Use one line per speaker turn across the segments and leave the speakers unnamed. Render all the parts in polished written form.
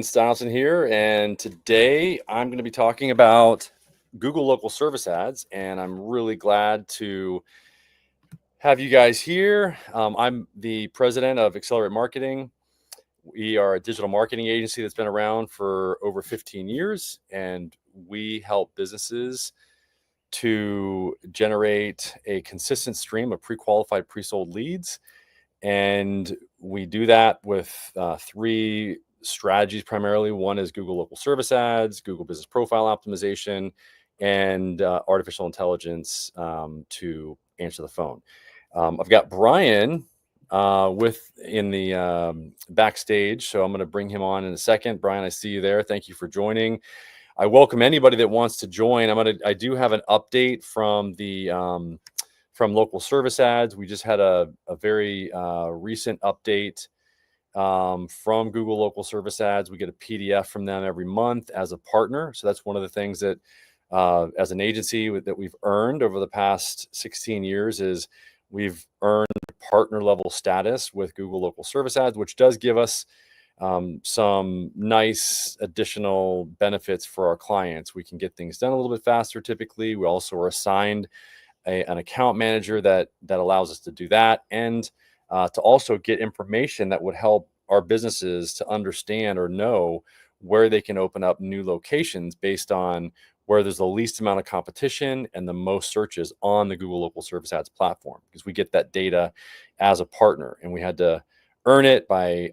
Steinolfson here, and today I'm going to be talking about Google local service ads, and I'm really glad to have you guys here. I'm the president of Accelerate Marketing. We are a digital marketing agency that's been around for over 15 years, and we help businesses to generate a consistent stream of pre-qualified, pre-sold leads. And we do that with three strategies primarily. One is Google local service ads, Google business profile optimization, and artificial intelligence to answer the phone. I've got Brian in the backstage, so I'm going to bring him on in a second. Brian, I see you there. Thank you for joining. I welcome anybody that wants to join. I do have an update from the from local service ads. We just had a very recent update from Google local service ads. We get a PDF from them every month as a partner. So that's one of the things that as an agency that we've earned over the past 16 years is we've earned partner level status with Google local service ads, which does give us some nice additional benefits for our clients. We can get things done a little bit faster typically. We also are assigned an account manager that allows us to do that, and to also get information that would help our businesses to understand or know where they can open up new locations based on where there's the least amount of competition and the most searches on the Google local service ads platform, because we get that data as a partner, and we had to earn it by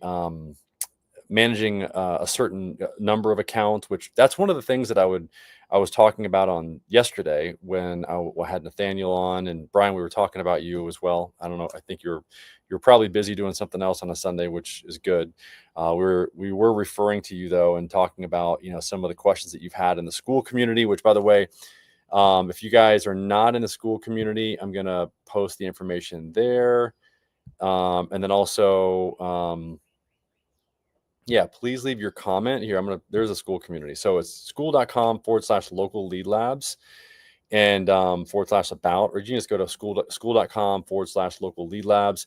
managing a certain number of accounts, which that's one of the things that I was talking about on yesterday when I had Nathaniel on, and Brian, we were talking about you as well. I don't know. I think you're probably busy doing something else on a Sunday, which is good. We were referring to you though, and talking about, some of the questions that you've had in the school community, which by the way, if you guys are not in the school community, I'm going to post the information there. And then also, please leave your comment here. There's a school community. So it's school.com/local lead labs and /about, or you can just go to school.com/local lead labs.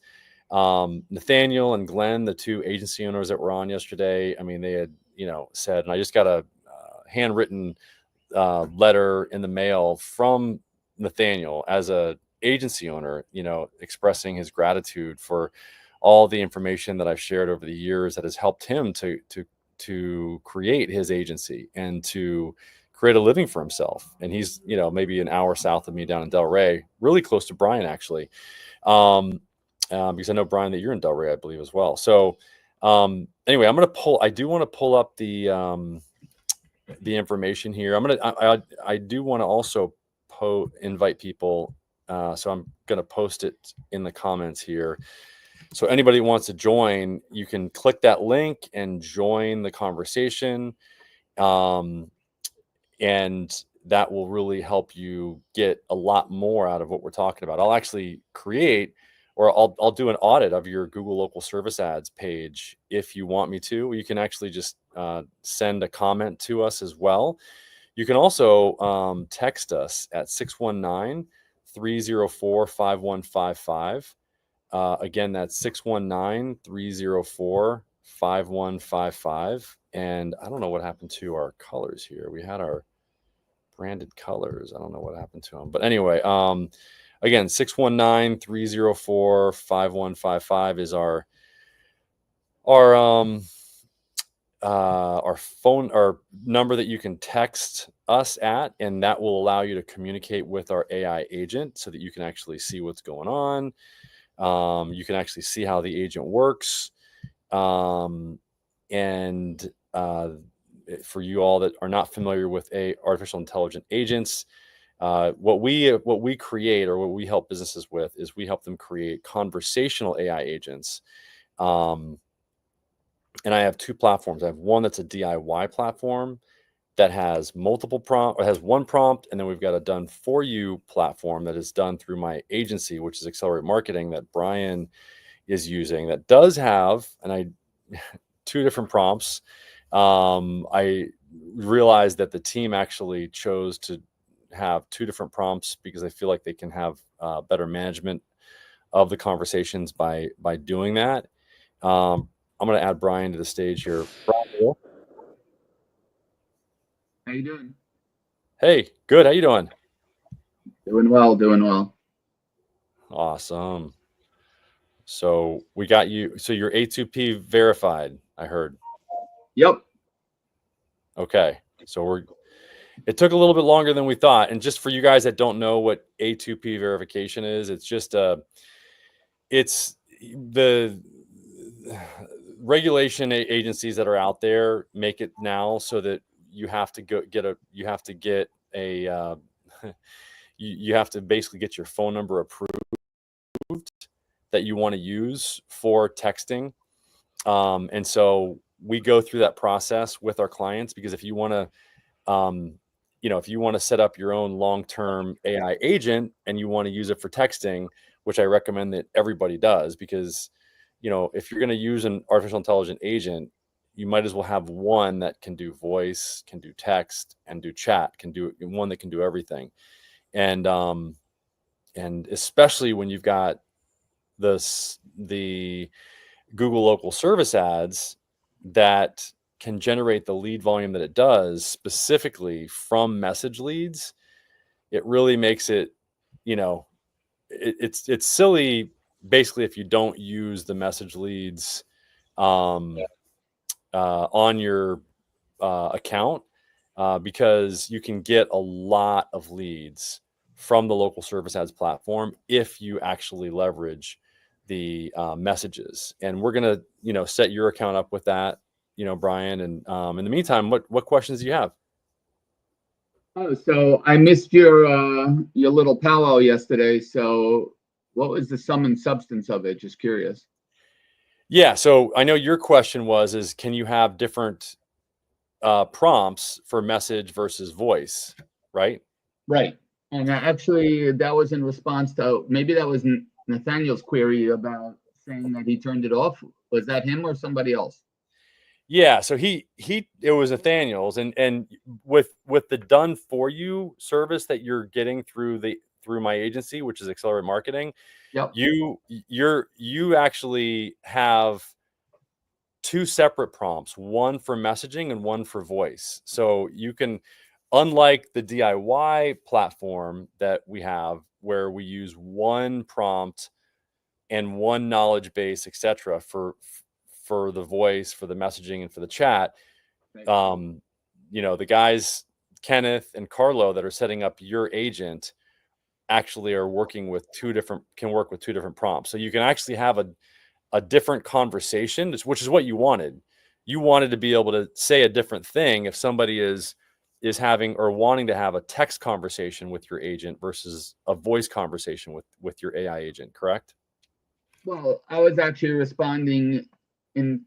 Nathaniel and Glenn, the two agency owners that were on yesterday, they had, said, and I just got a handwritten letter in the mail from Nathaniel as a agency owner, expressing his gratitude for all the information that I've shared over the years that has helped him to create his agency and to create a living for himself. And he's, maybe an hour south of me down in Delray, really close to Brian, actually. Because I know, Brian, that you're in Delray, I believe, as well. So anyway, I do want to pull up the information here. I do want to also invite people. So I'm going to post it in the comments here. So anybody who wants to join, you can click that link and join the conversation. And that will really help you get a lot more out of what we're talking about. I'll actually I'll do an audit of your Google local service ads page if you want me to. You can actually just send a comment to us as well. You can also text us at 619-304-5155. Again, that's 619-304-5155. And I don't know what happened to our colors here. We had our branded colors. I don't know what happened to them. But anyway, again, 619-304-5155 is our number that you can text us at, and that will allow you to communicate with our AI agent so that you can actually see what's going on. You can actually see how the agent works. And for you all that are not familiar with artificial intelligence agents, what we create, or what we help businesses with, is we help them create conversational AI agents. And I have two platforms. I have one that's a DIY platform that has multiple prompts, or has one prompt, and then we've got a done for you platform that is done through my agency, which is Accelerate Marketing, that Brian is using, that does have two different prompts. I realized that the team actually chose to have two different prompts because I feel like they can have better management of the conversations by doing that. I'm going to add Brian to the stage here. Brian,
How you doing?
Hey, good. How you doing?
Doing well, doing well.
Awesome. So we got you. So you're A2P verified, I heard.
Yep.
Okay. It took a little bit longer than we thought. And just for you guys that don't know what A2P verification is, it's the regulation agencies that are out there make it now so that you have to you have to get a, you have to basically get your phone number approved that you want to use for texting. And so we go through that process with our clients because if you want to, if you want to set up your own long-term AI agent and you want to use it for texting, which I recommend that everybody does, because, if you're going to use an artificial intelligent agent, you might as well have one that can do voice, can do text, and do chat, can do one that can do everything. And especially when you've got the Google local service ads that can generate the lead volume that it does specifically from message leads, it really makes it, it's silly basically if you don't use the message leads on your account because you can get a lot of leads from the local service ads platform if you actually leverage the messages. And we're gonna, set your account up with that, Brian. And in the meantime, what questions do you have?
Oh, so I missed your little powwow yesterday. So what was the sum and substance of it? Just curious.
Yeah, so I know your question is can you have different prompts for message versus voice, right?
Right. And actually, that was in response to maybe that was Nathaniel's query about saying that he turned it off. Was that him or somebody else?
Yeah, so it was Nathaniel's, and with the done for you service that you're getting through my agency, which is Accelerate Marketing,
Yep.
you actually have two separate prompts, one for messaging and one for voice. So you can, unlike the DIY platform that we have, where we use one prompt and one knowledge base, etc., for the voice, for the messaging, and for the chat.
Right.
The guys Kenneth and Carlo that are setting up your agent actually are working with can work with two different prompts. So you can actually have a different conversation, which is what you wanted. You wanted to be able to say a different thing if somebody is having or wanting to have a text conversation with your agent versus a voice conversation with your AI agent, correct?
Well, I was actually responding in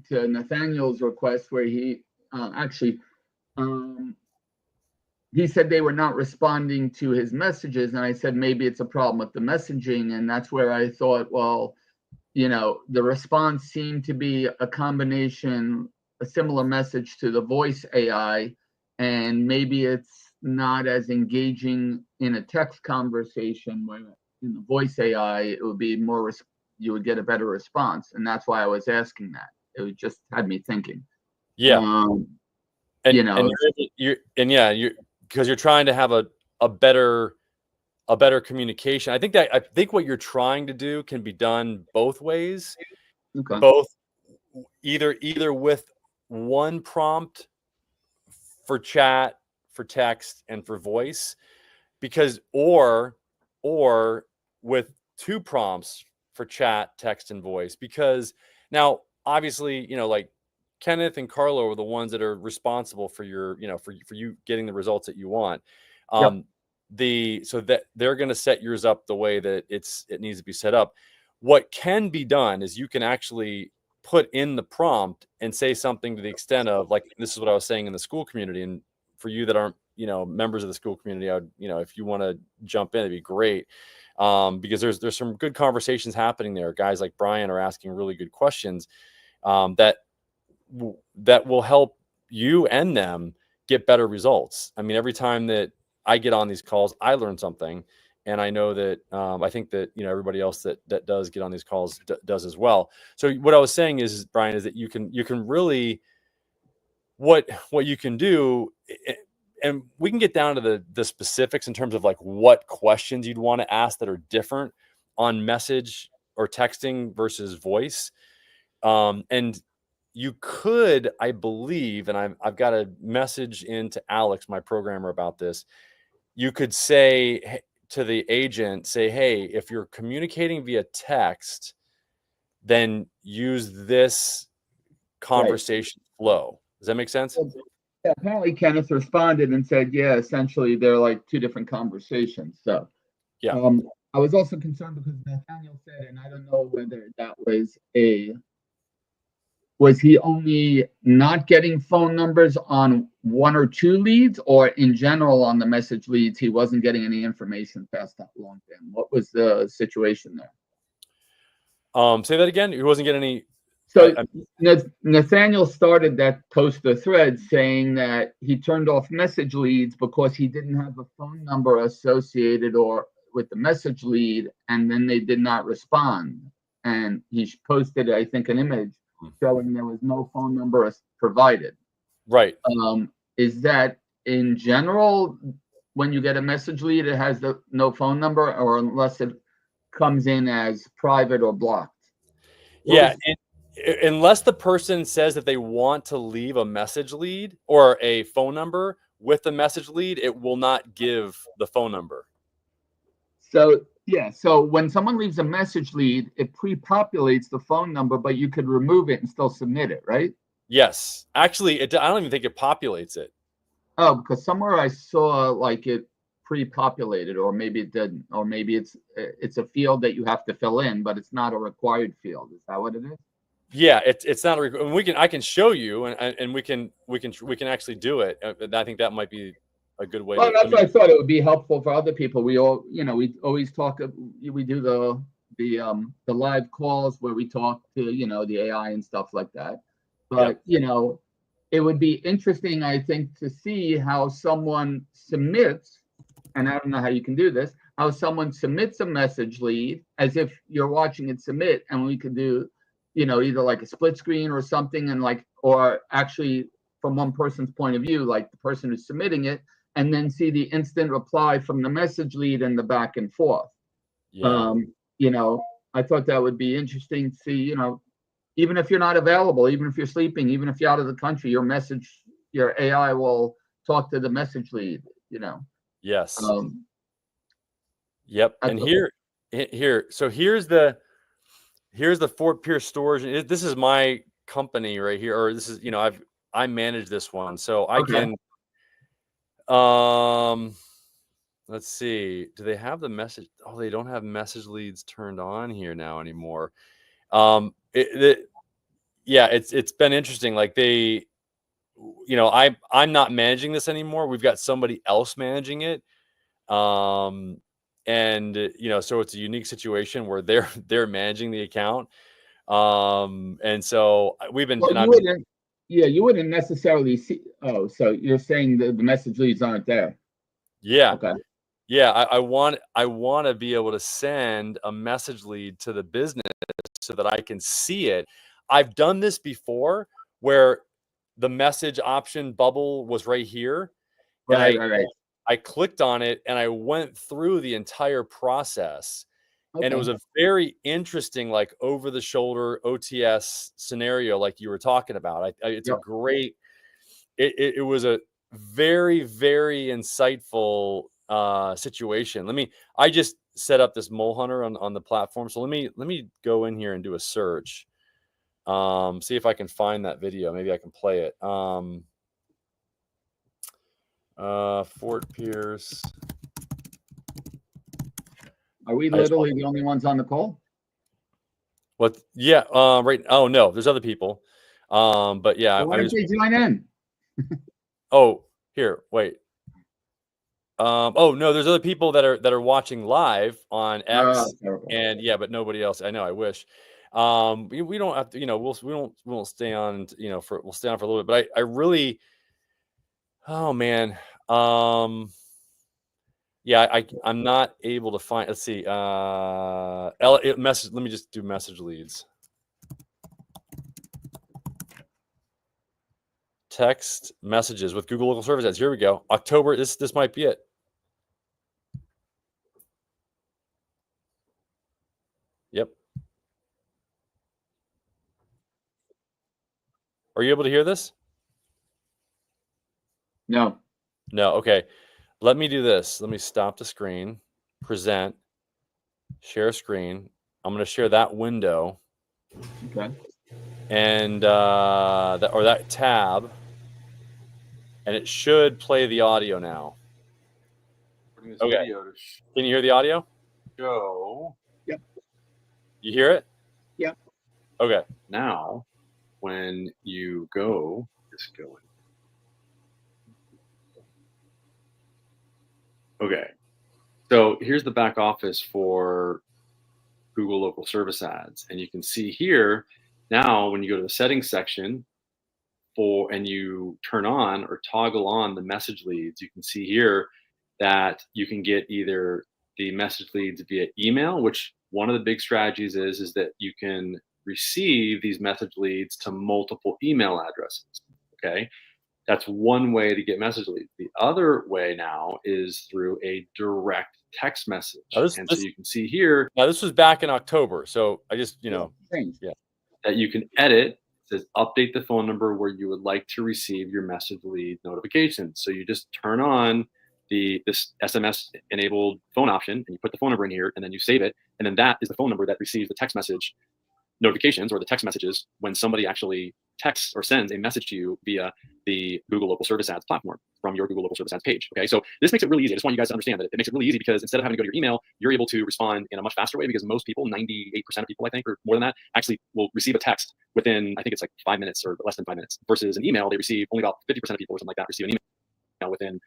to Nathaniel's request where actually um, he said they were not responding to his messages, and I said maybe it's a problem with the messaging, and that's where I thought, well, the response seemed to be a combination, a similar message to the voice AI, and maybe it's not as engaging in a text conversation where in the voice AI it would be more you would get a better response, and that's why I was asking that. It just had me thinking.
Yeah.
Um,
And
you know,
you're because you're trying to have a better communication. I think what you're trying to do can be done both ways,
okay.
both either with one prompt for chat, for text, and for voice, because or with two prompts for chat, text, and voice. Because now, obviously, like Kenneth and Carlo are the ones that are responsible for your, for you getting the results that you want.
Yep.
So that they're going to set yours up the way that it needs to be set up. What can be done is you can actually put in the prompt and say something to the extent of, like, this is what I was saying in the school community. And for you that aren't, members of the school community, I would, if you want to jump in, it'd be great. Because there's some good conversations happening there. Guys like Brian are asking really good questions that will help you and them get better results. I mean, every time that I get on these calls, I learn something, and I know that I think that everybody else that does get on these calls does as well. So what I was saying is, Brian, is that you can really what you can do and we can get down to the specifics in terms of like what questions you'd want to ask that are different on message or texting versus voice. And you could, I believe, and I've got a message into Alex, my programmer, about this. You could say to the agent, say, hey, if you're communicating via text, then use this conversation flow. Does that make sense?
Well, yeah, apparently Kenneth responded and said, yeah, essentially they're like two different conversations. So
Yeah.
I was also concerned because Nathaniel said, and I don't know whether that was he only not getting phone numbers on one or two leads, or in general on the message leads, he wasn't getting any information passed along to him? What was the situation there?
Say that again. He wasn't getting any.
So Nathaniel started that poster thread saying that he turned off message leads because he didn't have a phone number associated or with the message lead, and then they did not respond. And he posted, I think, an image showing there was no phone number provided.
Right.
Is that in general, when you get a message lead, it has no phone number, or unless it comes in as private or blocked?
Yeah. Unless the person says that they want to leave a message lead or a phone number with the message lead, it will not give the phone number.
So yeah, so when someone leaves a message lead, it pre-populates the phone number, but you could remove it and still submit it, right?
Yes. Actually, I don't even think it populates it.
Oh, because somewhere I saw like it pre-populated, or maybe it didn't, or maybe it's a field that you have to fill in, but it's not a required field. Is that what it is?
Yeah, it's not a I can show you, and we can actually do it. I think that might be a good way.
Well, that's why I thought it would be helpful for other people. We all, we always talk. We do the live calls where we talk to the AI and stuff like that. But it would be interesting, I think, to see how someone submits, and I don't know how you can do this, how someone submits a message lead as if you're watching it submit, and we could do, either like a split screen or something, and or actually from one person's point of view, like the person who's submitting it, and then see the instant reply from the message lead and the back and forth.
Yeah.
I thought that would be interesting to see, even if you're not available, even if you're sleeping, even if you're out of the country, your AI will talk to the message lead,
Yes. Yep. And so here's the Fort Pierce storage. This is my company right here, or this is, I manage this one. So I can, let's see, do they have the message? Oh, they don't have message leads turned on here now anymore. It's been interesting. Like I'm not managing this anymore. We've got somebody else managing it. So it's a unique situation where they're managing the account. And so we've been,
you wouldn't necessarily see. Oh, so you're saying the message leads aren't there?
Yeah.
Okay.
Yeah. I want to be able to send a message lead to the business so that I can see it. I've done this before where the message option bubble was right here.
Right.
I clicked on it and I went through the entire process. Okay. And it was a very interesting, like over the shoulder OTS scenario, like you were talking about. It's a great, it was a very, very insightful situation. I just set up this mole hunter on the platform. So let me go in here and do a search. See if I can find that video. Maybe I can play it. Fort Pierce.
Are we literally the only ones on the call?
What? Yeah. Right. Oh no, there's other people. But yeah,
why don't they join in?
Oh, here, wait. Oh no, there's other people that are watching live on X, and but nobody else. I know. I wish. We don't have to. We won't stay on. We'll stay on for a little bit. But I really. Oh man. Yeah, I'm not able to find. Let's see. Message. Let me just do message leads. text messages with Google local service ads. Here we go. October. This might be it. Yep. Are you able to hear this?
No.
No. Okay. Let me do this. Let me stop the screen, present, share screen. I'm going to share that window.
Okay.
And that tab, and it should play the audio now. Okay. Can you hear the audio?
Go.
Yep.
You hear it?
Yep.
Okay.
Now, when you go, just go in. Okay. So here's the back office for Google local service ads. And you can see here now when you go to the settings section and you turn on or toggle on the message leads, you can see here that you can get either the message leads via email, which one of the big strategies is that you can receive these message leads to multiple email addresses. Okay. That's one way to get message leads. The other way now is through a direct text message. So you can see here.
Now this was back in October. So I just,
that you can edit. It says update the phone number where you would like to receive your message lead notifications. So you just turn on this SMS enabled phone option and you put the phone number in here and then you save it. And then that is the phone number that receives the text message notifications or the text messages when somebody actually texts or sends a message to you via the Google local service ads platform from your Google local service ads page. Okay. So this makes it really easy. I just want you guys to understand that it makes it really easy because instead of having to go to your email, you're able to respond in a much faster way because most people, 98% of people, I think, or more than that, actually will receive a text within, I think it's like 5 minutes or less than 5 minutes versus an email. They receive only about 50% of people or something like that receive an email within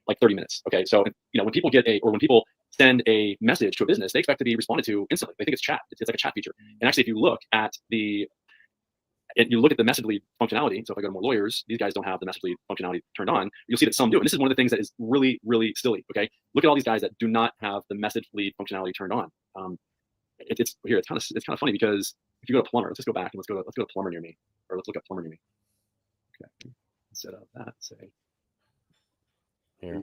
like 30 minutes. Okay. So, when people when people send a message to a business, they expect to be responded to instantly. They think it's chat. It's like a chat feature. And actually, if you look at the message lead functionality, so if I go to more lawyers, these guys don't have the message lead functionality turned on. You'll see that some do. And this is one of the things that is really, really silly. Okay. Look at all these guys that do not have the message lead functionality turned on. It's here. It's kind of funny because if you go to plumber, let's just go back and let's go to plumber near me, or let's look at plumber near me. Okay. Set up that, say.
Here.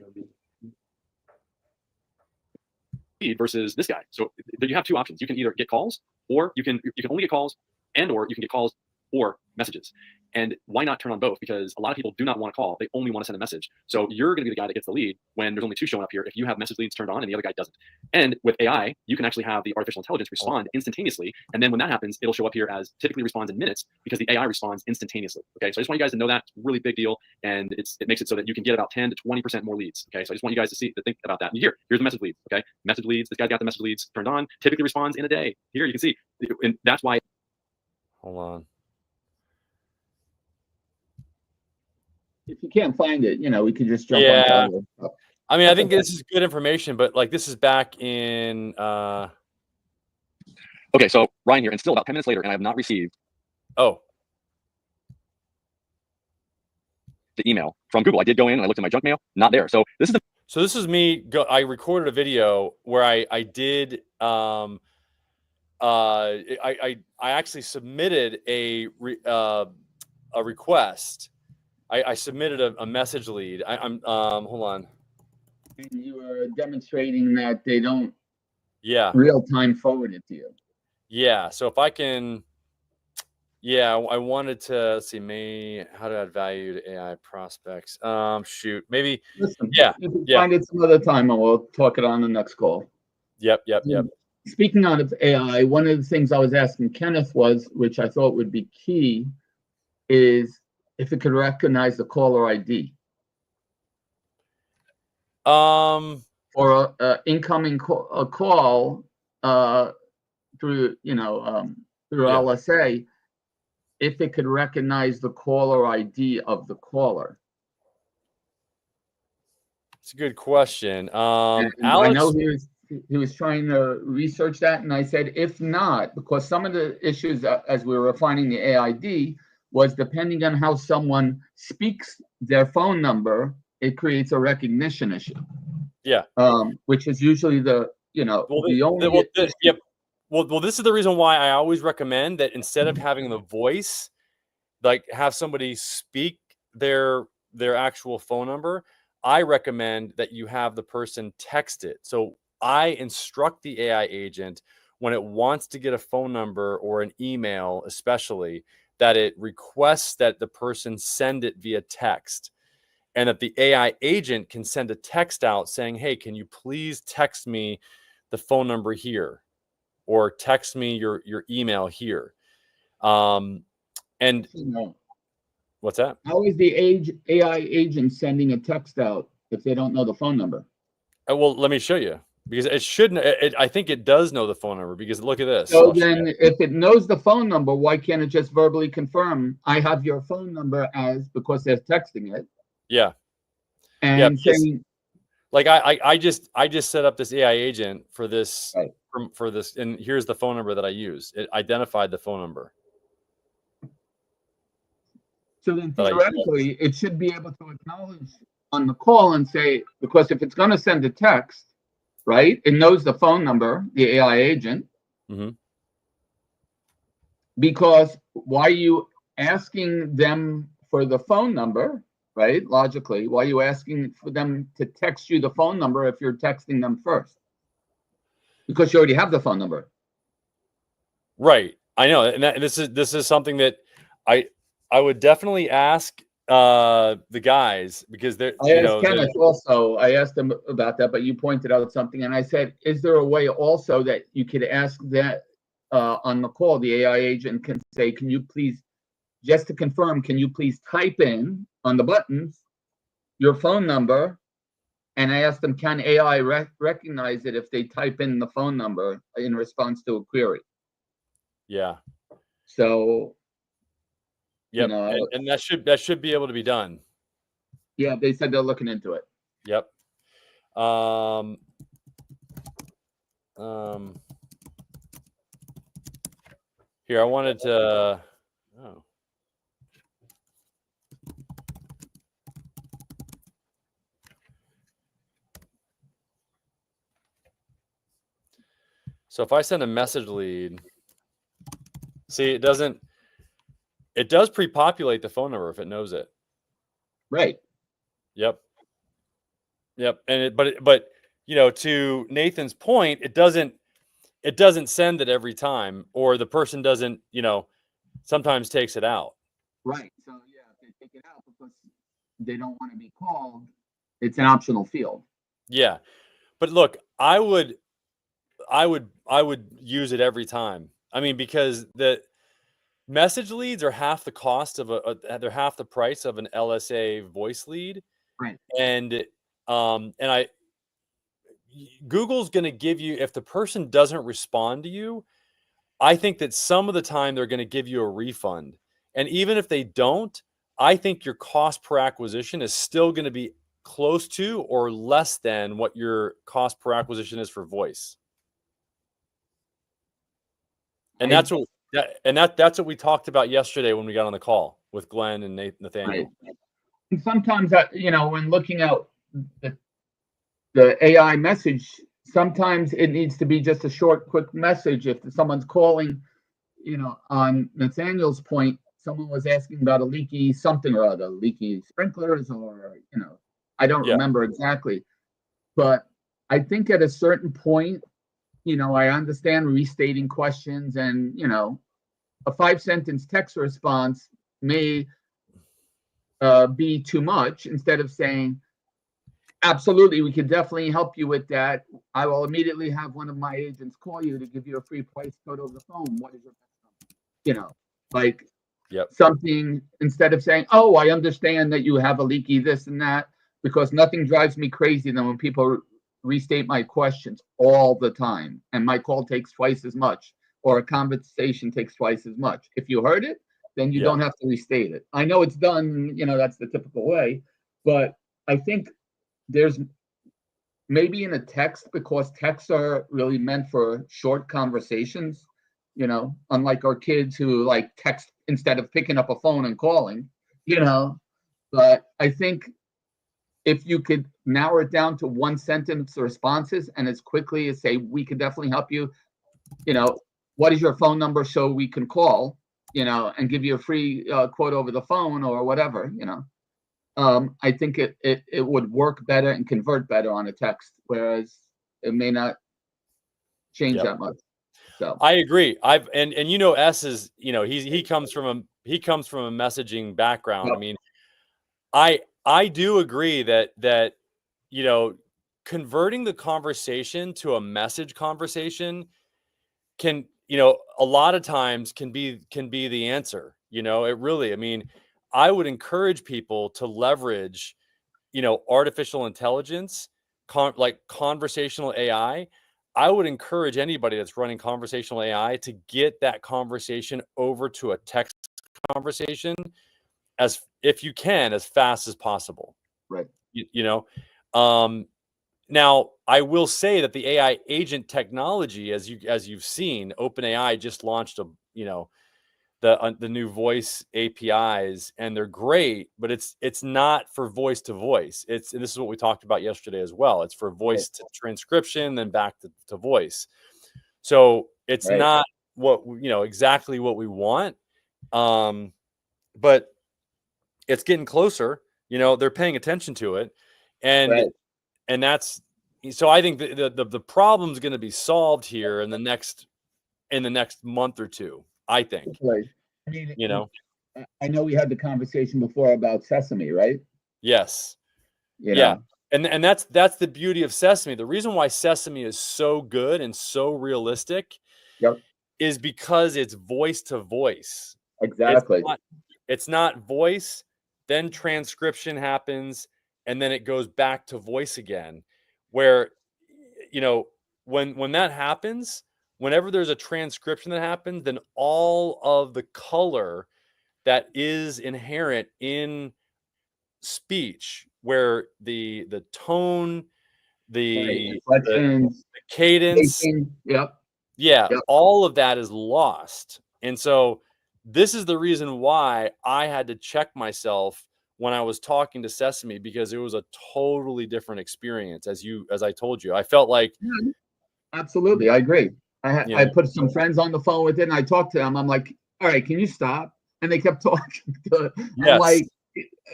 Versus this guy. So you have two options. You can either get calls, or you can only get calls, or you can get calls or messages. And why not turn on both? Because a lot of people do not want to call. They only want to send a message. So you're going to be the guy that gets the lead when there's only two showing up here if you have message leads turned on and the other guy doesn't. And with AI, you can actually have the artificial intelligence respond instantaneously. And then when that happens, it'll show up here as typically responds in minutes because the AI responds instantaneously. Okay. So I just want you guys to know that. It's a really big deal. And it makes it so that you can get about 10 to 20% more leads. Okay. So I just want you guys to think about that. And here's the message leads. Okay. Message leads. This guy's got the message leads turned on, typically responds in a day. Here you can see. And that's why.
Hold on.
If you can't find it, we could just jump on.
I mean, I think this is good information, but like this is back in.
Okay, so Ryan here, and still about 10 minutes later, and I have not received.
Oh.
The email from Google. I did go in and I looked at my junk mail, not there. So this is
me. I recorded a video where I did. I actually submitted a request. I submitted a message lead. I'm hold on.
You are demonstrating that they don't
real
time forward it to you.
Yeah. So if I can, I wanted to let's see, how to add value to AI prospects. Shoot, maybe.
Listen, you can find it some other time, and we'll talk it on the next call.
Yep.
Speaking of AI, one of the things I was asking Kenneth was, which I thought would be key, is if it could recognize the caller ID. Or incoming call through LSA, if it could recognize the caller ID of the caller.
It's a good question.
Alex, I know he was trying to research that, and I said if not, because some of the issues as we were refining the AID was depending on how someone speaks their phone number, it creates a recognition issue.
Yeah.
Which is usually the only.
Well, this is the reason why I always recommend that instead of having the voice, like have somebody speak their actual phone number, I recommend that you have the person text it. So I instruct the AI agent when it wants to get a phone number or an email, especially, that it requests that the person send it via text, and that the AI agent can send a text out saying, hey, can you please text me the phone number here, or text me your email here. And what's that?
How is the AI agent sending a text out if they don't know the phone number?
Well, let me show you, because it shouldn't. I think it does know the phone number, because look at this.
So then, if it knows the phone number, why can't it just verbally confirm, I have your phone number, as because they're texting it?
Yeah.
And saying,
like I just set up this AI agent for this,
right,
for this, and here's the phone number that I use. It identified the phone number.
So then theoretically, it should be able to acknowledge on the call and say, because if it's going to send a text, right, it knows the phone number, the AI agent.
Mm-hmm.
Because why are you asking them for the phone number, right? Logically, why are you asking for them to text you the phone number if you're texting them first? Because you already have the phone number.
Right. I know. And this is something that I would definitely ask the guys, because they're,
I asked Kenneth also, I asked him about that, but you pointed out something, and I said, is there a way also that you could ask that on the call, the AI agent can say, can you please, just to confirm, can you please type in on the buttons your phone number? And I asked them, can AI recognize it if they type in the phone number in response to a query?
Yeah.
So,
yep. And that should be able to be done.
Yeah, they said they're looking into it.
Yep. Here, I wanted to. Oh. So if I send a message lead, see, it does pre-populate the phone number if it knows it.
Right.
Yep. And but to Nathan's point, it doesn't send it every time, or the person doesn't, sometimes takes it out.
Right. So yeah, if they take it out because they don't want to be called, it's an optional field.
Yeah. But look, I would use it every time. I mean, because the message leads are half the cost of they're half the price of an LSA voice lead.
Right.
And Google's going to give you, if the person doesn't respond to you, I think that some of the time they're going to give you a refund. And even if they don't, I think your cost per acquisition is still going to be close to or less than what your cost per acquisition is for voice. And that's what we talked about yesterday when we got on the call with Glenn and Nathaniel.
Right. And sometimes when looking at the AI message, sometimes it needs to be just a short, quick message. If someone's calling, on Nathaniel's point, someone was asking about a leaky something or other, leaky sprinklers, or, I don't remember exactly. But I think at a certain point, I understand restating questions, and, a 5-sentence text response may be too much. Instead of saying, absolutely, we could definitely help you with that. I will immediately have one of my agents call you to give you a free price code over the phone. What is your best number? Something, instead of saying, oh, I understand that you have a leaky this and that, because nothing drives me crazy than when people restate my questions all the time, and my call takes twice as much, or a conversation takes twice as much. If you heard it, then you don't have to restate it. I know it's done, that's the typical way, but I think there's maybe in a text, because texts are really meant for short conversations, unlike our kids who like text instead of picking up a phone and calling, but I think if you could narrow it down to 1-sentence responses, and as quickly as say, we could definitely help you, what is your phone number so we can call, and give you a free quote over the phone or whatever, I think it would work better and convert better on a text, whereas it may not change
Yep.
that much. So
I agree. And you know, S is, you know, he comes from a messaging background. I
yep,
mean, I do agree that you know, converting the conversation to a message conversation can, you know, a lot of times can be the answer. You know, it really, I mean, I would encourage people to leverage, you know, artificial intelligence, like conversational AI. I would encourage anybody that's running conversational AI to get that conversation over to a text conversation, as if you can, as fast as possible.
right,
You know, now I will say that the AI agent technology, as you've seen, OpenAI just launched a, you know, the new voice APIs, and they're great, but it's not for voice to voice. And this is what we talked about yesterday as well. It's for
right,
voice to transcription, then back to voice. So it's
right,
not what you know, exactly what we want, but it's getting closer. You know, they're paying attention to it, and
right.
that's, so I think the problem's going to be solved here in the next month or two. I think,
Right. I mean,
you know.
I know we had the conversation before about Sesame, right?
Yes.
You
Yeah.
know,
And that's the beauty of Sesame. The reason why Sesame is so good and so realistic
yep,
is because it's voice to voice. It's
exactly.
not voice, then transcription happens, and then it goes back to voice again. Where, you know, when that happens, whenever there's a transcription that happens, then all of the color that is inherent in speech, where the tone,
Right.
the
Inflections,
cadence,
pacing. Yep,
yeah,
yep.
all of that is lost. And so this is the reason why I had to check myself when I was talking to Sesame, because it was a totally different experience. As I told you, I felt like,
Yeah, absolutely. I agree.
you
I
know,
put some friends on the phone with it and I talked to them. I'm like, all right, can you stop? And they kept talking to it. I'm
yes,
like,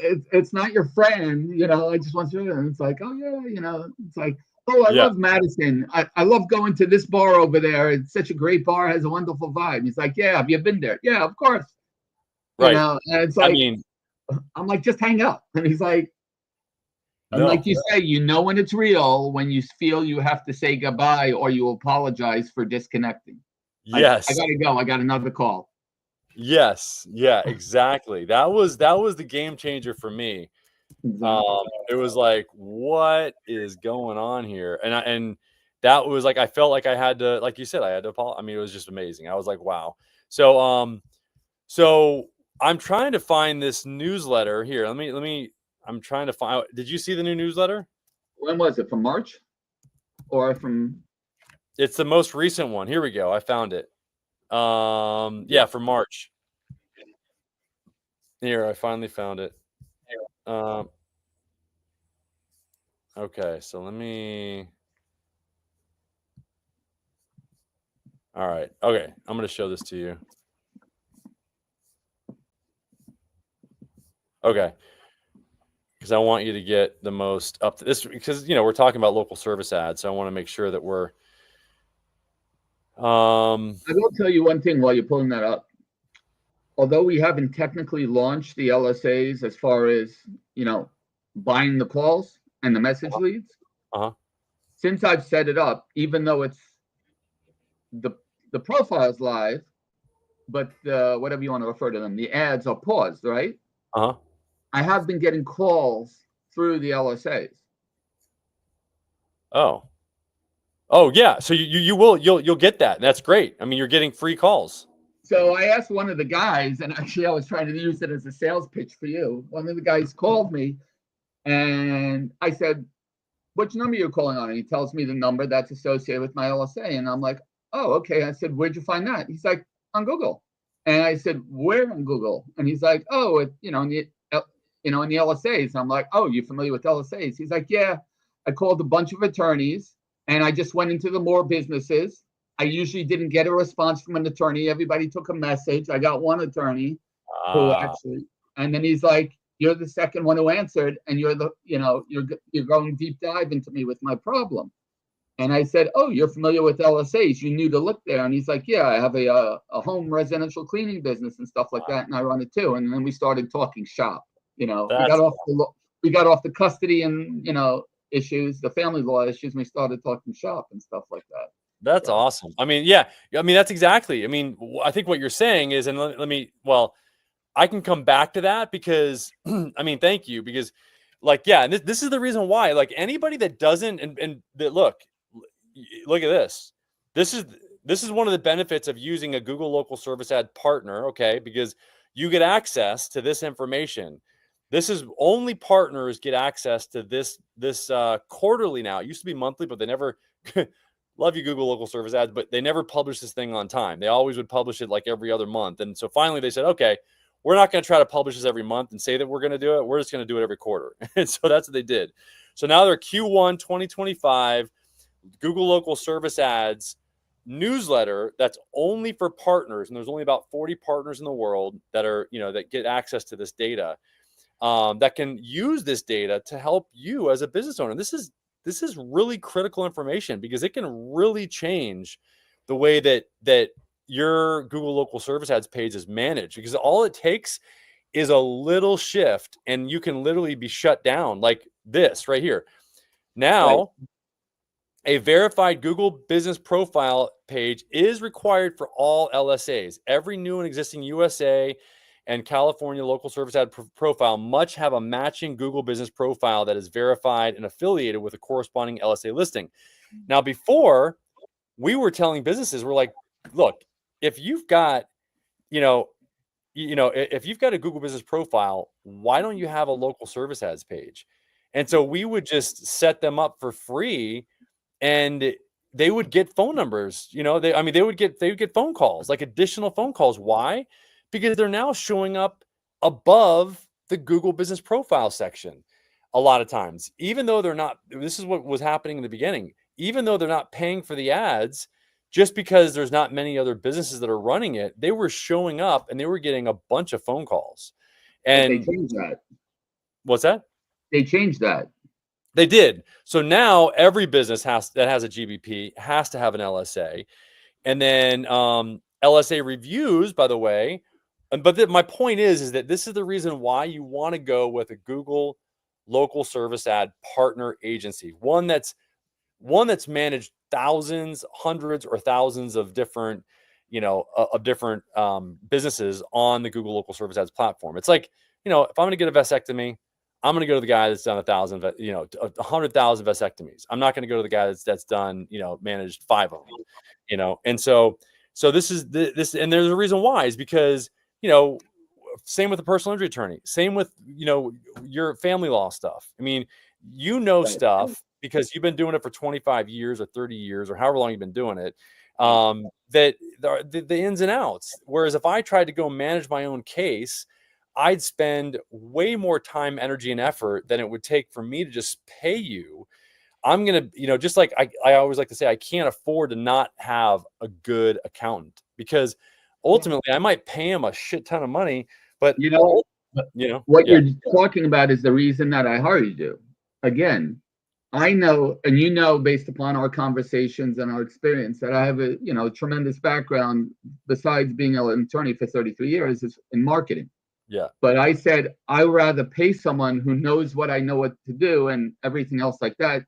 it's not your friend, you know, I just want you to, and it's like, oh yeah, you know, it's like, oh, I
yeah,
love Madison. I love going to this bar over there. It's such a great bar, has a wonderful vibe. He's like, yeah, have you been there? Yeah, of course. You
right.
know, and it's
I
like,
mean,
I'm like, just hang up. And he's like, and like
no,
you say, you know when it's real, when you feel you have to say goodbye or you apologize for disconnecting. Like, I
yes,
gotta go. I got another call.
yes, yeah, exactly. That was the game changer for me.
Exactly.
It was like, what is going on here? And that was like, I felt like I had to, like you said, I had to apologize. I mean, it was just amazing. I was like, wow. So so I'm trying to find this newsletter here. I'm trying to find. Did you see the new newsletter?
When was it? From March or from?
It's the most recent one. Here we go. I found it. Yeah, for March. Here, I finally found it. Um, okay, so let me. All right. Okay, I'm going to show this to you. Okay, because I want you to get the most up to this, because, you know, we're talking about local service ads, so I want to make sure that we're.
I will tell you one thing while you're pulling that up. Although we haven't technically launched the LSAs as far as, you know, buying the calls and the message leads,
Uh-huh.
since I've set it up, even though it's the the profile's live, but whatever you want to refer to them, the ads are paused, right?
Uh-huh.
I have been getting calls through the LSAs.
Oh. Oh yeah. So you'll get that. That's great. I mean, you're getting free calls.
So I asked one of the guys, and actually I was trying to use it as a sales pitch for you. One of the guys called me, and I said, which number you're calling on? And he tells me the number that's associated with my LSA. And I'm like, oh, okay. I said, where'd you find that? He's like, on Google. And I said, where on Google? And he's like, oh, you know, in the LSAs. I'm like, oh, you familiar with LSAs? He's like, yeah. I called a bunch of attorneys and I just went into the more businesses. I usually didn't get a response from an attorney. Everybody took a message. I got one attorney who
Ah.
actually, and then he's like, you're the second one who answered, and you're going deep dive into me with my problem. And I said, oh, you're familiar with LSAs. You knew to look there. And he's like, yeah, I have a home residential cleaning business and stuff like that. And I run it too. And then we started talking shop. We got off the custody and, issues, the family law issues. And we started talking shop and stuff like that.
That's awesome. I mean, yeah, I mean, that's exactly. I mean, I think what you're saying is, and I can come back to that because, I mean, thank you, because and this is the reason why, anybody that doesn't, and that look at this. This is one of the benefits of using a Google local service ad partner, okay? Because you get access to this information. This is only partners get access to this quarterly now. It used to be monthly, but they never love you, Google local service ads, but they never published this thing on time. They always would publish it like every other month. And so finally they said, okay, we're not going to try to publish this every month and say that we're going to do it. We're just going to do it every quarter. And so that's what they did. So now they're Q1 2025 Google local service ads newsletter that's only for partners. And there's only about 40 partners in the world that are, that get access to this data, that can use this data to help you as a business owner. This is really critical information because it can really change the way that your Google local service ads page is managed, because all it takes is a little shift and you can literally be shut down like this right here. Now, right. A verified Google business profile page is required for all LSAs. Every new and existing USA and California local service ad profile must have a matching Google business profile that is verified and affiliated with a corresponding LSA listing. Now, before, we were telling businesses, we're like, look, if you've got, if you've got a Google business profile, why don't you have a local service ads page? And so we would just set them up for free, and they would get phone numbers. They would get phone calls, like additional phone calls. Why? Because they're now showing up above the Google business profile section a lot of times, even though they're not. This is what was happening in the beginning. Even though they're not paying for the ads, just because there's not many other businesses that are running it, they were showing up and they were getting a bunch of phone calls. And
they changed that.
What's that?
They changed that.
They did. So now every business that has a GBP has to have an LSA. And then LSA reviews, by the way. But my point is that this is the reason why you want to go with a Google local service ad partner agency, one that's managed thousands, hundreds, or thousands of different, businesses on the Google local service ads platform. It's like, if I'm going to get a vasectomy, I'm going to go to the guy that's done 100,000 vasectomies. I'm not going to go to the guy that's done, managed 5 of them, And so this is this, and there's a reason why, is because, same with the personal injury attorney, same with, your family law stuff. I mean, stuff because you've been doing it for 25 years or 30 years or however long you've been doing it, that the ins and outs. Whereas if I tried to go manage my own case, I'd spend way more time, energy, and effort than it would take for me to just pay you. I'm going to, just like I always like to say, I can't afford to not have a good accountant, because ultimately I might pay him a shit ton of money, but
what you're talking about is the reason that I hired you. Again, I know, and based upon our conversations and our experience, that I have a tremendous background besides being an attorney for 33 years is in marketing.
Yeah.
But I said, I'd rather pay someone who knows what I know what to do and everything else like that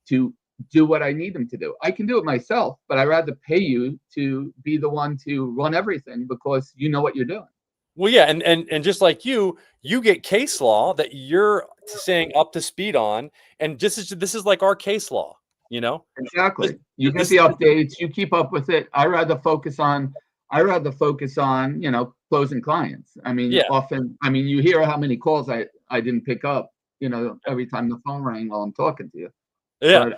to do what I need them to do. I can do it myself, but I'd rather pay you to be the one to run everything because you know what you're doing.
Well, yeah. And just like you get case law that you're saying up to speed on. And this is like our case law,
Exactly. You get the updates, you keep up with it. I'd rather focus on, closing clients. I mean, often, you hear how many calls I didn't pick up, every time the phone rang while I'm talking to you.
Yeah.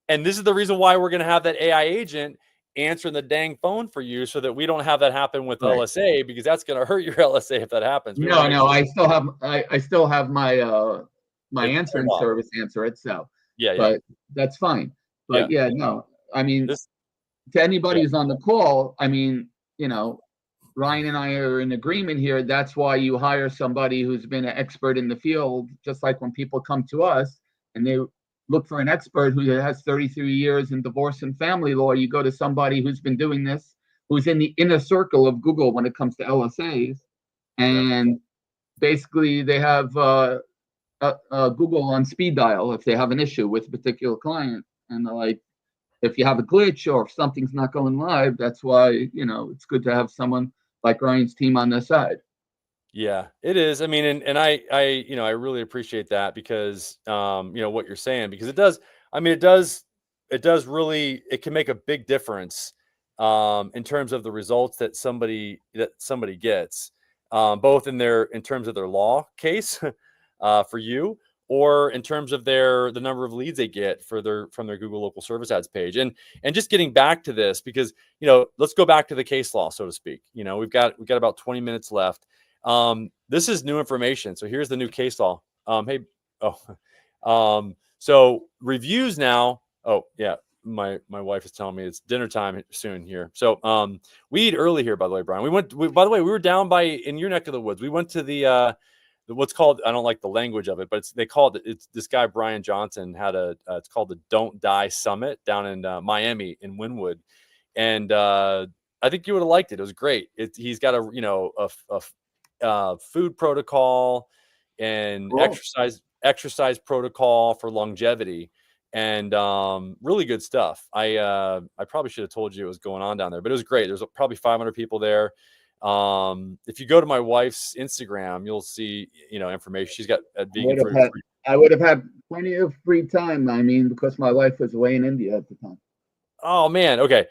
And this is the reason why we're going to have that AI agent answering the dang phone for you, so that we don't have that happen with LSA, because that's going to hurt your LSA if that happens.
No, I still have my my answering service answer it. So but that's fine. But to anybody who's on the call, Ryan and I are in agreement here. That's why you hire somebody who's been an expert in the field, just like when people come to us and they look for an expert who has 33 years in divorce and family law. You go to somebody who's been doing this, who's in the inner circle of Google when it comes to LSAs. And basically, they have Google on speed dial if they have an issue with a particular client. And they're like, if you have a glitch or if something's not going live, that's why, it's good to have someone like Ryan's team on their side.
Yeah, it is. I mean, and I really appreciate that because, what you're saying, because it does, I mean, it does really, it can make a big difference, in terms of the results that somebody gets, both in terms of their law case, for you, or in terms of the number of leads they get from their Google local service ads page. And just getting back to this, because, let's go back to the case law, so to speak. We've got about 20 minutes left. This is new information. So here's the new case law. So reviews now. Oh yeah. My wife is telling me it's dinner time soon here. So, we eat early here, by the way, Brian. By the way, we were down in your neck of the woods. We went to the what's called, I don't like the language of it, but it's this guy, Brian Johnson, had it's called the Don't Die Summit down in Miami in Wynwood. And, I think you would have liked it. It was great. He's got a food protocol and
Cool.
exercise protocol for longevity, and really good stuff. I probably should have told you it was going on down there, but it was great. There's probably 500 people there. If you go to my wife's Instagram, you'll see information. She's got a vegan food.
I would have had plenty of free time. I mean, because my wife was away in India at the time.
Oh man, okay.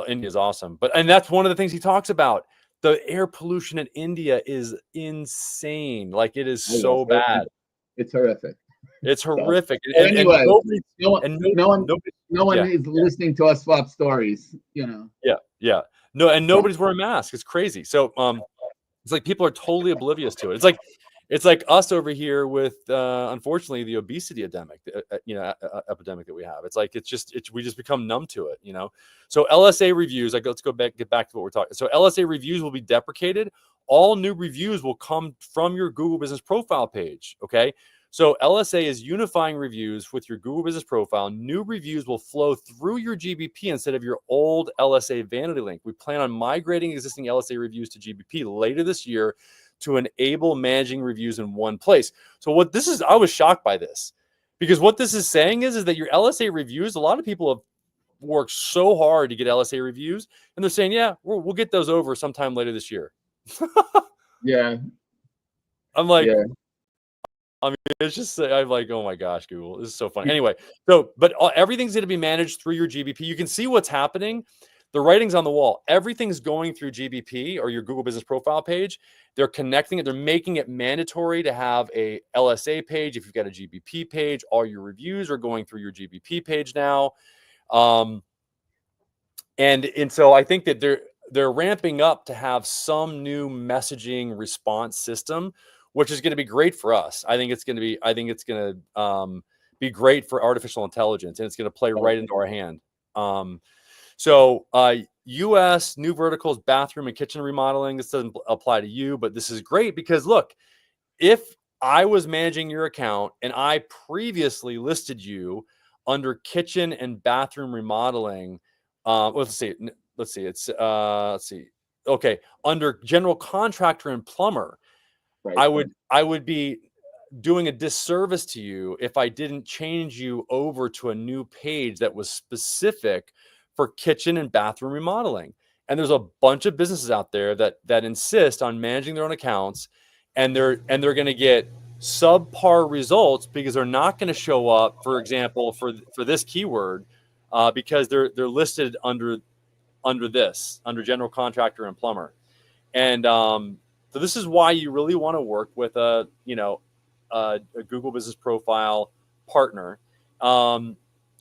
India's awesome, and that's one of the things he talks about. The air pollution in India is insane. Like, it is so bad.
It's horrific.
It's horrific.
Anyway, no one is listening to us swap stories.
Yeah. No, and nobody's wearing masks. It's crazy. So, it's like people are totally oblivious to it. It's like us over here with, unfortunately, the obesity epidemic that we have. It's like we just become numb to it. So LSA reviews. Let's get back to what we're talking. So LSA reviews will be deprecated. All new reviews will come from your Google Business Profile page. Okay. So LSA is unifying reviews with your Google Business Profile. New reviews will flow through your GBP instead of your old LSA vanity link. We plan on migrating existing LSA reviews to GBP later this year to enable managing reviews in one place. So I was shocked by this, because what this is saying is that your LSA reviews, a lot of people have worked so hard to get LSA reviews, and they're saying, yeah, we'll get those over sometime later this year.
Yeah.
I'm like, yeah. I mean, it's just, I'm like, oh my gosh, Google, this is so funny. Anyway, but everything's going to be managed through your GBP. You can see what's happening. The writing's on the wall. Everything's going through GBP or your Google Business Profile page. They're connecting it. They're making it mandatory to have a LSA page. If you've got a GBP page, all your reviews are going through your GBP page now. And so I think that they're ramping up to have some new messaging response system, which is going to be great for us. I think it's going to be great for artificial intelligence, and it's going to play right into our hand. So U.S. new verticals, bathroom and kitchen remodeling. This doesn't apply to you, but this is great because look, if I was managing your account and I previously listed you under kitchen and bathroom remodeling, let's see. Okay, under general contractor and plumber, right. I would be doing a disservice to you if I didn't change you over to a new page that was specific for kitchen and bathroom remodeling. And there's a bunch of businesses out there that insist on managing their own accounts, and they're going to get subpar results because they're not going to show up, for example, for this keyword, because they're listed under general contractor and plumber. And so this is why you really want to work with a Google Business Profile partner.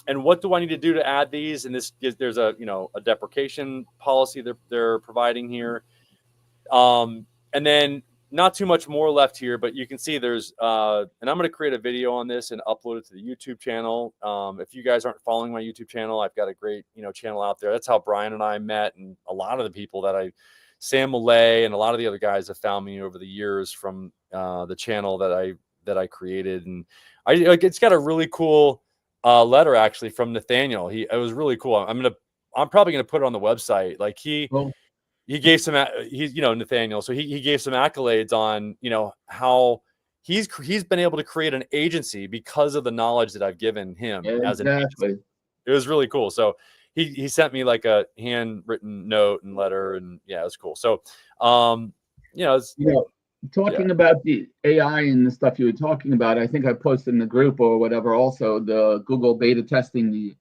And what do I need to do to add these? And there's a deprecation policy they're providing here. And then not too much more left here, but you can see there's, and I'm going to create a video on this and upload it to the YouTube channel. If you guys aren't following my YouTube channel, I've got a great, channel out there. That's how Brian and I met. And a lot of the people that Sam Millay and a lot of the other guys have found me over the years from the channel that I created. And it's got a really cool letter actually from Nathaniel. It was really cool. I'm probably going to put it on the website. Like he gave some, Nathaniel. So he gave some accolades on, how he's been able to create an agency because of the knowledge that I've given him as an agency. It was really cool. So he sent me like a handwritten note and letter, and yeah, it was cool. So,
talking about the AI and the stuff you were talking about, I think I posted in the group or whatever, also the Google beta testing, the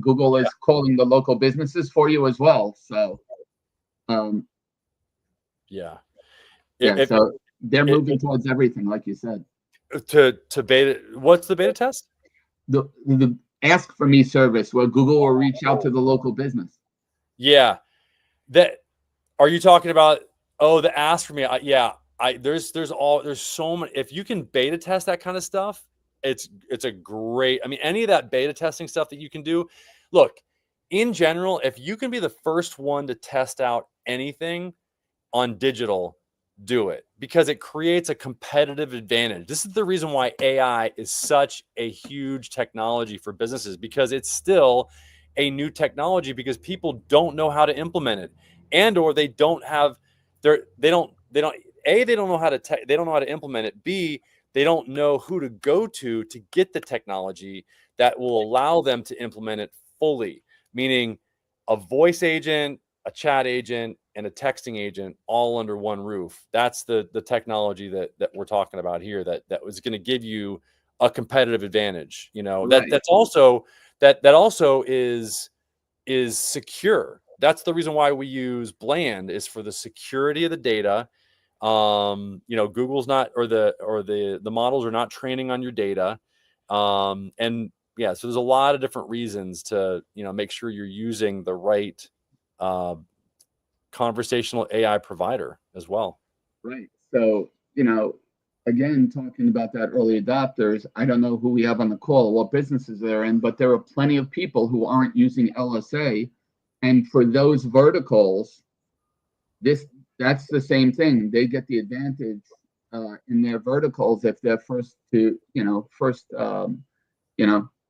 Google is calling the local businesses for you as well. So, so they're moving towards everything, like you said.
To beta, what's the beta test?
The Ask for Me service, where Google will reach out to the local business.
Yeah, are you talking about? Oh, the Ask for Me. There's so many. If you can beta test that kind of stuff, it's a great. I mean, any of that beta testing stuff that you can do. Look, in general, if you can be the first one to test out anything on digital, do it, because it creates a competitive advantage. This is the reason why AI is such a huge technology for businesses, because it's still a new technology, because people don't know how to implement it, and or they don't have they don't know how to implement it. B, they don't know who to go to get the technology that will allow them to implement it fully, meaning a voice agent, a chat agent, and a texting agent all under one roof. That's the technology that we're talking about here, that was going to give you a competitive advantage. Right. That's also is secure. That's the reason why we use Bland, is for the security of the data. Google's not, or the models are not training on your data. And yeah, so there's a lot of different reasons to, make sure you're using the right conversational AI provider as well.
Right. So, again, talking about that early adopters, I don't know who we have on the call, what businesses they're in, but there are plenty of people who aren't using LSA. And for those verticals, that's the same thing. They get the advantage in their verticals if they're first to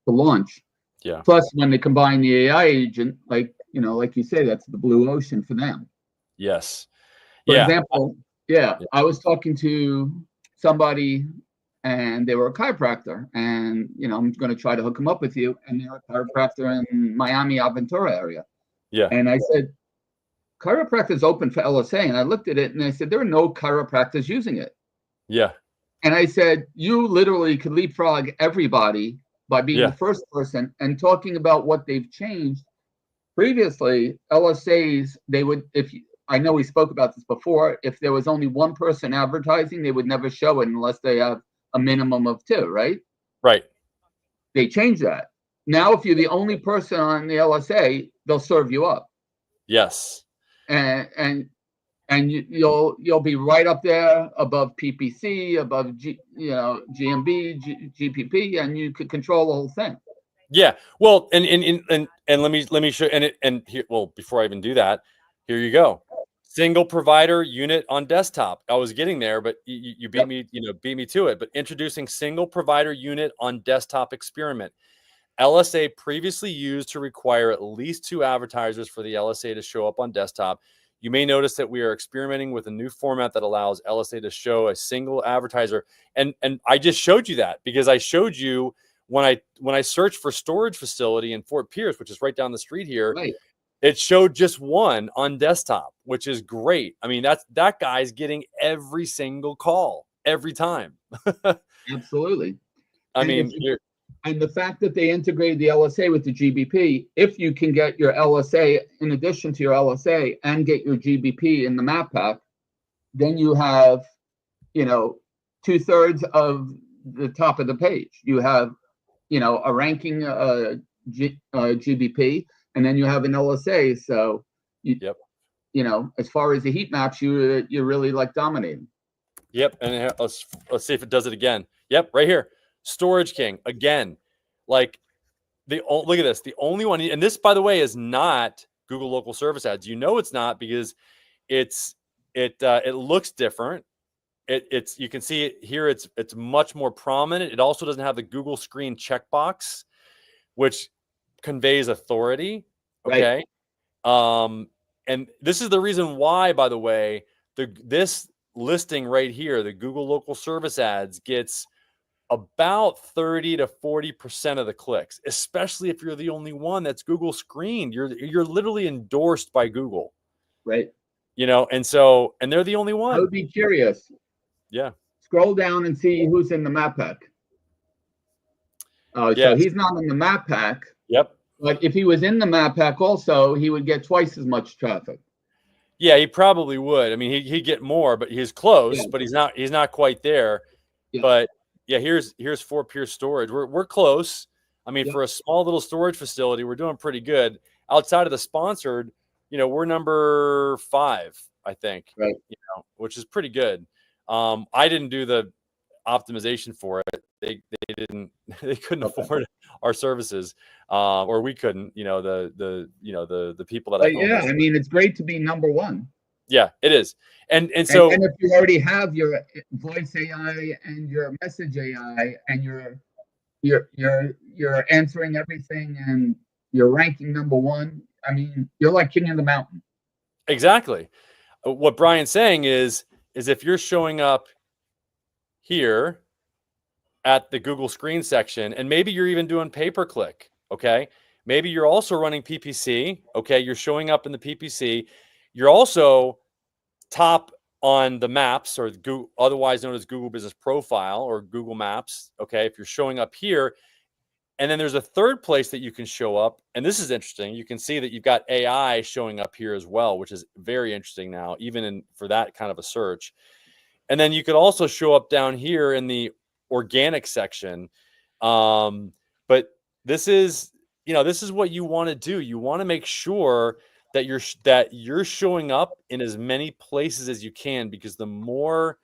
launch.
Yeah.
Plus, when they combine the AI agent, like you say, that's the blue ocean for them.
Yes.
For example, I was talking to somebody, and they were a chiropractor, and I'm going to try to hook them up with you, and they're a chiropractor in Miami, Aventura area.
Yeah.
And I said, chiropractor is open for LSA, and I looked at it and I said, there are no chiropractors using it.
Yeah.
And I said, you literally could leapfrog everybody by being the first person and talking about what they've changed. Previously, LSAs, I know we spoke about this before, if there was only one person advertising, they would never show it unless they have a minimum of 2, right?
Right.
They changed that. Now, if you're the only person on the LSA, they'll serve you up.
Yes.
And you'll be right up there above PPC, above GMB, GPP, and you could control the whole thing.
Yeah. Well, and let me show, and here, well, before I even do that, here you go. Single provider unit on desktop. I was getting there, but you beat me, beat me to it. But introducing single provider unit on desktop experiment. LSA previously used to require at least 2 advertisers for the LSA to show up on desktop. You may notice that we are experimenting with a new format that allows LSA to show a single advertiser. And I just showed you that because I showed you when I searched for storage facility in Fort Pierce, which is right down the street here,
right,
it showed just one on desktop, which is great. I mean, that guy's getting every single call every time.
Absolutely.
I mean,
and the fact that they integrated the LSA with the GBP, if you can get your LSA in addition to your LSA and get your GBP in the map pack, then you have, 2/3 of the top of the page. You have, a ranking GBP, and then you have an LSA. So as far as the heat maps, you're really like dominating.
Yep. And let's see if it does it again. Yep, right here. Storage King again. Like look at this. The only one, and this, by the way, is not Google Local Service Ads. It's not, because it looks different. It's you can see it here. It's much more prominent. It also doesn't have the Google Screen checkbox, which conveys authority. Okay. Right. And this is the reason why, by the way, this listing right here, the Google Local Service Ads, gets about 30 to 40% of the clicks, especially if you're the only one that's Google screened. You're literally endorsed by Google.
Right.
And they're the only one.
I would be curious.
Yeah.
Scroll down and see who's in the map pack. So he's not in the map pack.
Yep.
But if he was in the map pack also, he would get twice as much traffic.
Yeah, he probably would. I mean, he'd get more, but he's close, but he's not quite there. Yeah. But yeah, here's Fort Pierce Storage. We're close. I mean, for a small little storage facility, we're doing pretty good. Outside of the sponsored, we're number 5, I think.
Right.
Which is pretty good. I didn't do the optimization for it. They couldn't afford our services, or we couldn't. The people that
I mean, it's great to be number 1.
Yeah, it is. And so,
and if you already have your voice AI and your message AI and you're answering everything and you're ranking number 1, I mean, you're like king of the mountain.
Exactly. What Brian's saying is if you're showing up here at the Google Screen section, and maybe you're even doing pay-per-click, okay? Maybe you're also running PPC, okay? You're showing up in the PPC. You're also top on the maps, or Google, otherwise known as Google Business Profile or Google Maps, okay? If you're showing up here, and then there's a third place that you can show up, and this is interesting. You can see that you've got AI showing up here as well, which is very interesting now, even for that kind of a search. And then you could also show up down here in the organic section. But this is what you want to do. You want to make sure that you're showing up in as many places as you can, because the more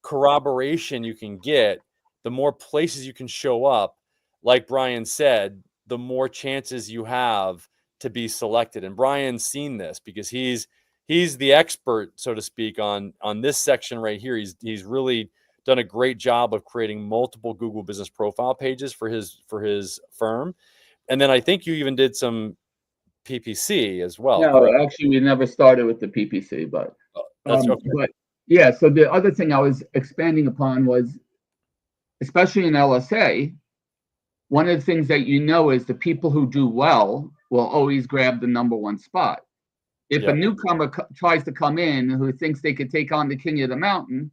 corroboration you can get, the more places you can show up. Like Brian said, the more chances you have to be selected. And Brian's seen this because he's the expert, so to speak, on this section right here. He's really done a great job of creating multiple Google Business Profile pages for his firm. And then I think you even did some PPC as well.
No, correct? Actually, we never started with the PPC, but
that's okay.
But yeah, so the other thing I was expanding upon was, especially in LSA, one of the things that is the people who do well will always grab the number 1 spot. If a newcomer tries to come in who thinks they could take on the king of the mountain,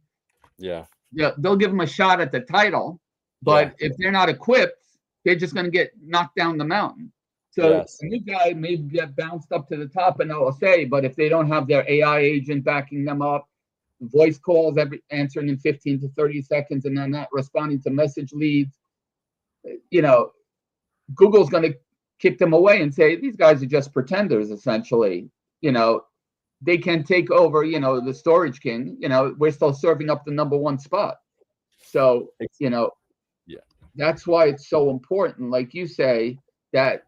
they'll give them a shot at the title, but if they're not equipped, they're just going to get knocked down the mountain. So a new guy may get bounced up to the top in LSA, but if they don't have their AI agent backing them up, voice calls answering in 15 to 30 seconds, and then not responding to message leads, Google's going to kick them away and say, these guys are just pretenders, essentially. They can take over, the Storage King. We're still serving up the number 1 spot. So, that's why it's so important, like you say, that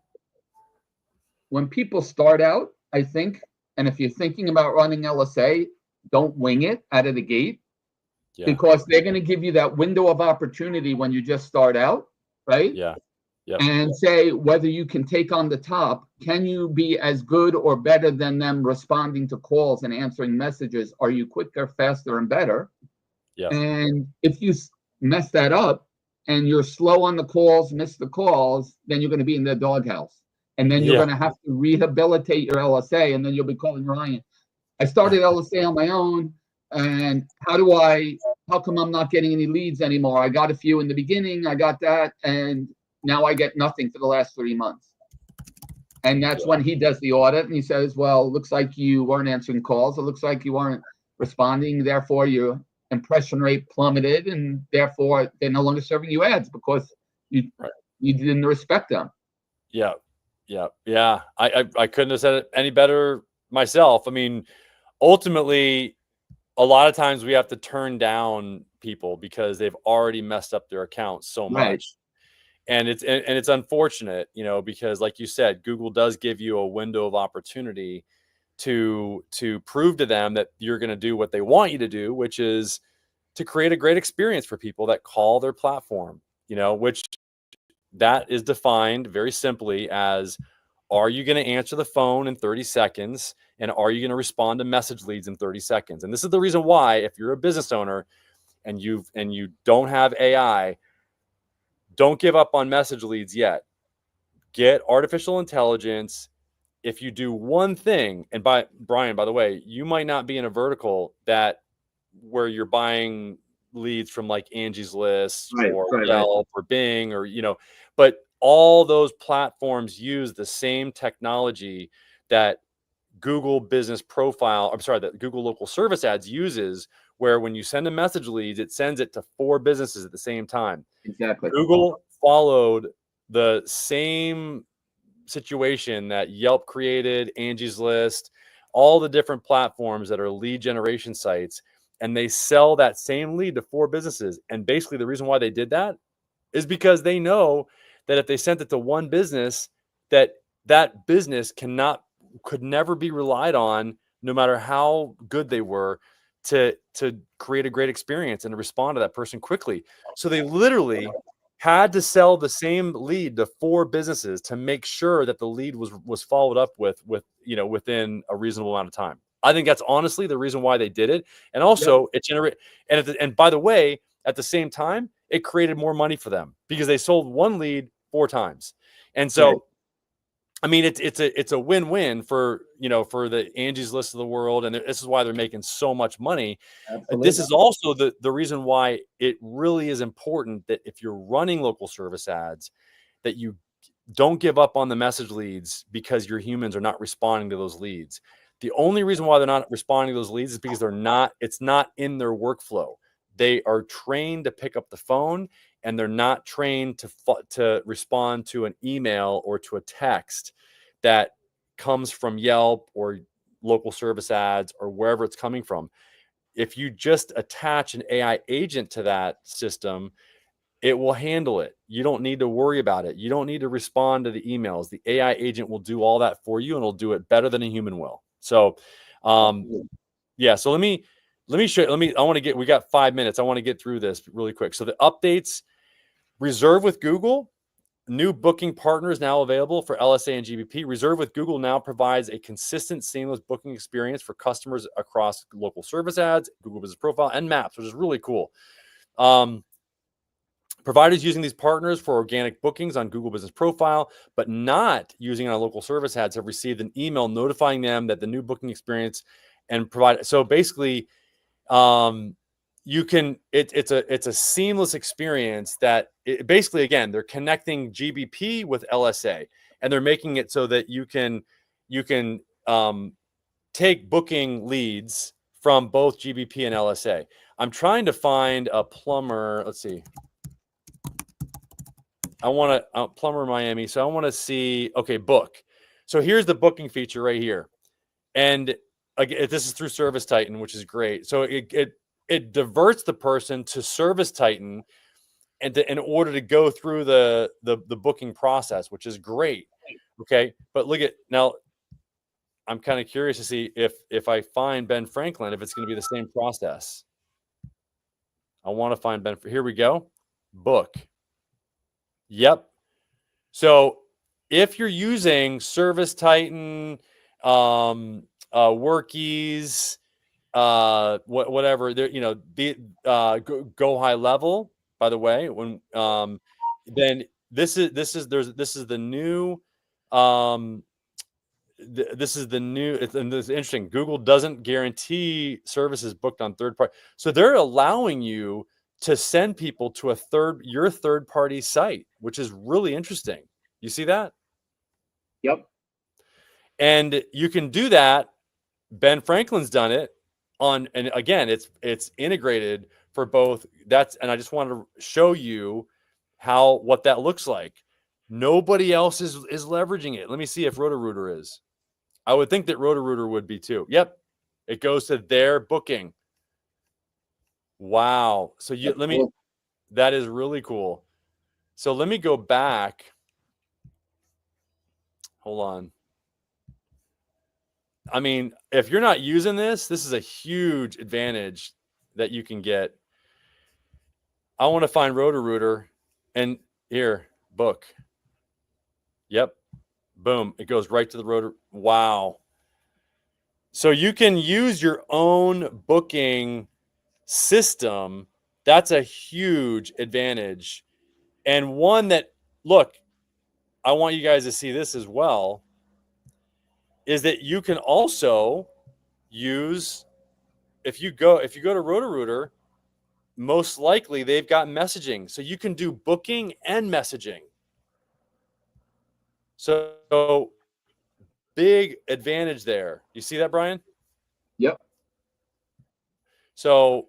when people start out, I think, and if you're thinking about running LSA, don't wing it out of the gate, because they're going to give you that window of opportunity when you just start out, right?
Yeah.
And say whether you can take on the top. Can you be as good or better than them responding to calls and answering messages? Are you quicker, faster, and better? Yeah. And if you mess that up and you're slow on the calls, miss the calls, then you're going to be in the doghouse. And then you're going to have to rehabilitate your LSA, and then you'll be calling Ryan. I started LSA on my own, and how come I'm not getting any leads anymore? I got a few in the beginning, I got that, and now I get nothing for the last 3 months. And that's when he does the audit, and he says, well, it looks like you weren't answering calls. It looks like you weren't responding. Therefore, your impression rate plummeted, and therefore they're no longer serving you ads because you didn't respect them.
Yeah. I couldn't have said it any better myself. I mean, ultimately, a lot of times we have to turn down people because they've already messed up their accounts so
Right.
much. And it's unfortunate, because like you said, Google does give you a window of opportunity to prove to them that you're going to do what they want you to do, which is to create a great experience for people that call their platform, which that is defined very simply as, are you going to answer the phone in 30 seconds? And are you going to respond to message leads in 30 seconds? And this is the reason why, if you're a business owner and you don't have AI, don't give up on message leads yet. Get artificial intelligence. If you do one thing, and Brian, by the way, you might not be in a vertical where you're buying leads from like Angie's List or Yelp or Bing but all those platforms use the same technology that Google Business Profile, that Google Local Service Ads uses, where when you send a message leads, it sends it to 4 businesses at the same time.
Exactly.
Google followed the same situation that Yelp created, Angie's List, all the different platforms that are lead generation sites, and they sell that same lead to 4 businesses. And basically the reason why they did that is because they know that if they sent it to one business, that business could never be relied on, no matter how good they were, to create a great experience and to respond to that person quickly. So they literally had to sell the same lead to 4 businesses to make sure that the lead was followed up with within a reasonable amount of time. I think that's honestly the reason why they did it. And also it generated, and by the way, at the same time, it created more money for them because they sold one lead 4 times. And so, I mean, it's a win-win for the Angie's List of the world, and this is why they're making so much money.
Absolutely.
This is also the reason why it really is important that if you're running local service ads, that you don't give up on the message leads because your humans are not responding to those leads. The only reason why they're not responding to those leads is because it's not in their workflow. They are trained to pick up the phone, and they're not trained to respond to an email or to a text that comes from Yelp or local service ads or wherever it's coming from. If you just attach an AI agent to that system, it will handle it. You don't need to worry about it. You don't need to respond to the emails. The AI agent will do all that for you, and it'll do it better than a human will. So, yeah. So let me show you. We got 5 minutes. I want to get through this really quick. So the updates: Reserve with Google. New booking partners now available for LSA and GBP. Reserve with Google now provides a consistent, seamless booking experience for customers across local service ads, Google Business Profile, and Maps, which is really cool. Providers using these partners for organic bookings on Google Business Profile, but not using it on local service ads, have received an email notifying them that the new booking experience and provide. So basically, it's a seamless experience that basically, again, they're connecting GBP with LSA, and they're making it so that you can take booking leads from both GBP and LSA. I'm trying to find a plumber. Let's see. I want to plumber Miami. So I want to see, okay, book. So here's the booking feature right here. And again, this is through Service Titan, which is great. So it diverts the person to Service Titan and in order to go through the booking process, which is great. Okay. But look at now, I'm kind of curious to see if I find Ben Franklin, if it's going to be the same process. I want to find Ben. Here we go. Book. Yep. So if you're using Service Titan, Workies, whatever, go high level, by the way, when then this is the new this is the new, and this is interesting. Google doesn't guarantee services booked on third party. So they're allowing you to send people to your third party site, which is really interesting. You see that?
Yep.
And you can do that. Ben Franklin's done it and again, it's integrated for both. And I just wanted to show you what that looks like. Nobody else is leveraging it. Let me see if Roto-Rooter is. I would think that Roto-Rooter would be too. Yep. It goes to their booking. Wow. So you let me.
Cool.
That is really cool. So let me go back. Hold on. I mean, if you're not using this, this is a huge advantage that you can get. I want to find Roto-Rooter, and here, book. Yep. Boom. It goes right to the Roto. Wow. So you can use your own booking system. That's a huge advantage. And one that, look, I want you guys to see this as well, is that you can also use, if you go to Roto-Rooter, most likely they've got messaging. So you can do booking and messaging. So big advantage there. You see that, Brian?
Yep.
So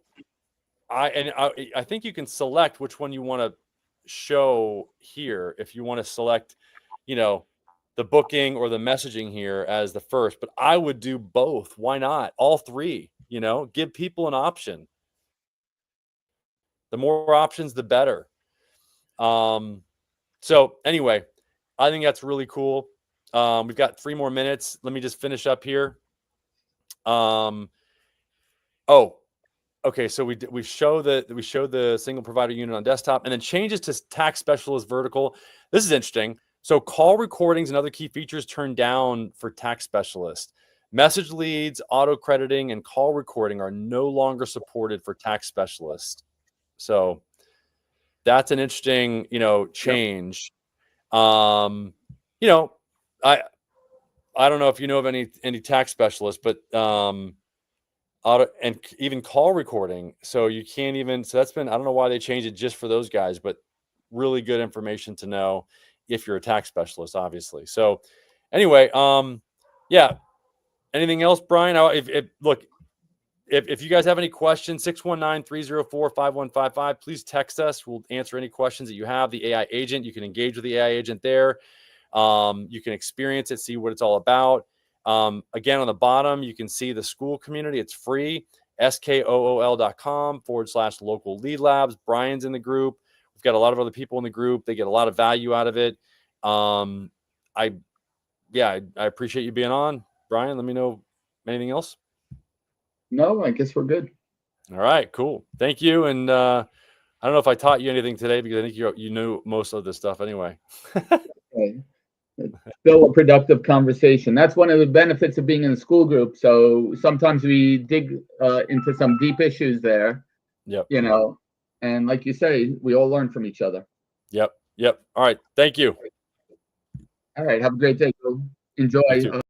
I think you can select which one you want to show here. If you want to select, the booking or the messaging here as the first, but I would do both. Why not? All three, give people an option. The more options, the better. So anyway, I think that's really cool. We've got 3 more minutes. Let me just finish up here. Okay. So we show the single provider unit on desktop, and then changes to tax specialist vertical. This is interesting. So call recordings and other key features turned down for tax specialist. Message leads, auto crediting, and call recording are no longer supported for tax specialist. So that's an interesting, change. I don't know if you know of any tax specialists, but auto and even call recording. So you can't even. So that's been. I don't know why they changed it just for those guys, but really good information to know if you're a tax specialist, obviously. So anyway, yeah. Anything else, Brian? If you guys have any questions, 619-304-5155, please text us. We'll answer any questions that you have. The AI agent, you can engage with the AI agent there. You can experience it, see what it's all about. Again, on the bottom, you can see the school community. It's free, skool.com/local lead labs. Brian's in the group. We've got a lot of other people in the group. They get a lot of value out of it. I appreciate you being on, Brian. Let me know anything else.
No, I guess we're good.
All right, cool. Thank you. And I don't know if I taught you anything today, because I think you knew most of this stuff anyway.
Okay. It's still a productive conversation. That's one of the benefits of being in a school group. So sometimes we dig into some deep issues there.
Yep.
And like you say, we all learn from each other.
Yep. All right. Thank you.
All right. Have a great day. Enjoy.
You too.